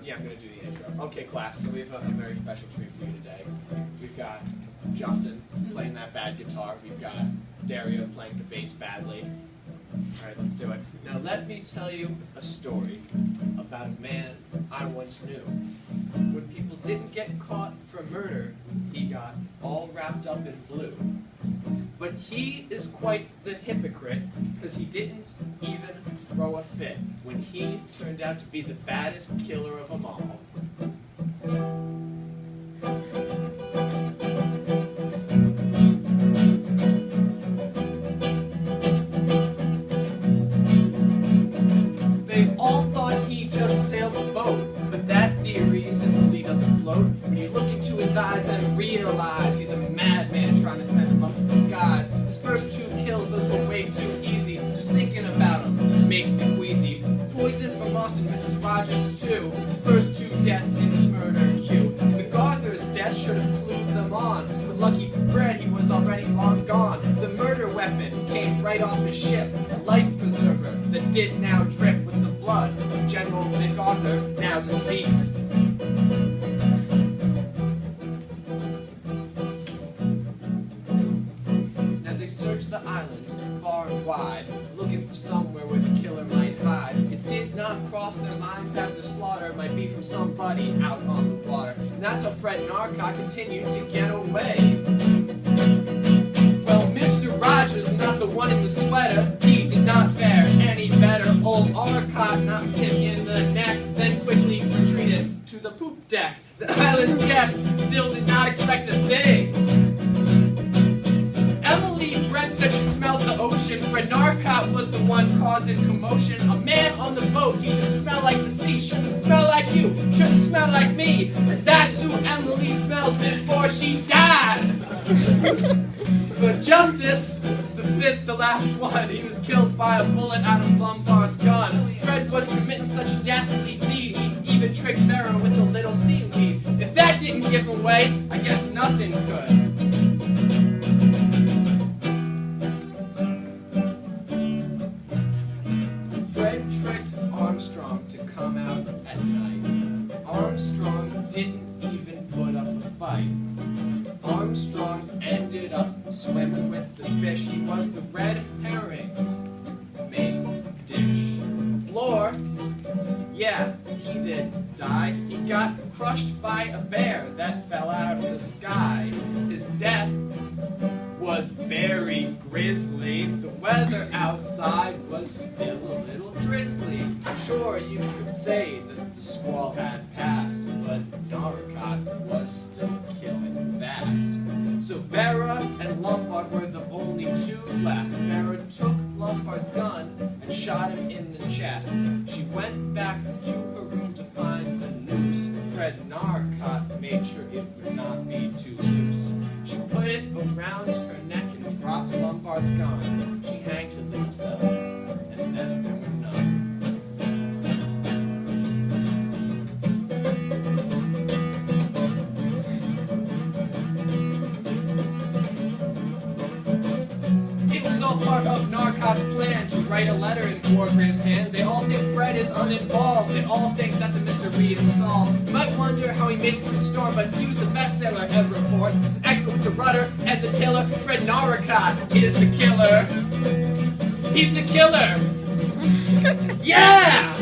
Yeah, I'm going to do the intro. Okay, class, so we have a very special treat for you today. We've got Justin playing that bad guitar. We've got Dario playing the bass badly. All right, let's do it. Now, let me tell you a story about a man I once knew. When people didn't get caught for murder, he got all wrapped up in blue. But he is quite the hypocrite, because he didn't even throw a fit when he turned out to be the baddest killer of them all. They all thought he just sailed a boat, but that theory simply doesn't float when you look into his eyes and realize he's a madman trying to send him up to the skies. His first 2 kills, those were way too easy. Just thinking about him makes me queasy. Poison from Austin, Mrs. Rogers too. The first 2 deaths in his murder queue. MacArthur's death should have clued them on, but lucky for Fred, he was already long gone. The murder weapon came right off his ship, a life preserver that did now drip with the blood of General MacArthur, now deceased. Now they searched the island far and wide, looking for somewhere where the killer might hide. It did not cross their minds that their slaughter might be from somebody out on the water. And that's how Fred Narracott continued to get away. Well, Mr. Rogers, not the one in the sweater, he did not fare any better. Old Narracott knocked him in the neck, then quickly retreated to the poop deck. The island's guest still did not expect a thing. Brett said she smelled the ocean. Fred Narracott was the one causing commotion. A man on the boat, he should smell like the sea. Shouldn't smell like you, shouldn't smell like me. And that's who Emily smelled before she died. But Justice, the 5th to last one, he was killed by a bullet out of Lombard's gun. Fred was committing such a dastardly deed, he even tricked Vera with a little seaweed. If that didn't give away, I guess nothing could. Armstrong to come out at night. Armstrong didn't even put up a fight. Armstrong ended up swimming with the fish. He was the red herrings main dish. Blore, yeah, he did die. He got crushed by a bear that fell out of the sky. His death was very grisly. The weather outside was still a little drizzly. Sure, you could say that the squall had passed, but Narracott was still killing fast. So Vera and Lombard were the only 2 left. Vera took Lombard's gun and shot him in the chest. She went back to her room to find a noose. Fred Narracott made sure it would not be too loose. She put it around her neck and dropped Lombard's gun. She hanged her little self, and then there were none. It was all part of Narracott's plan to write a letter in Wargrave's hand. They all think Fred is uninvolved. They all think that the mystery is solved. You might wonder how he made it through the storm, but he was the best sailor ever aboard. He's an expert with the rudder and the tiller. Fred Narracott is the killer. He's the killer. Yeah!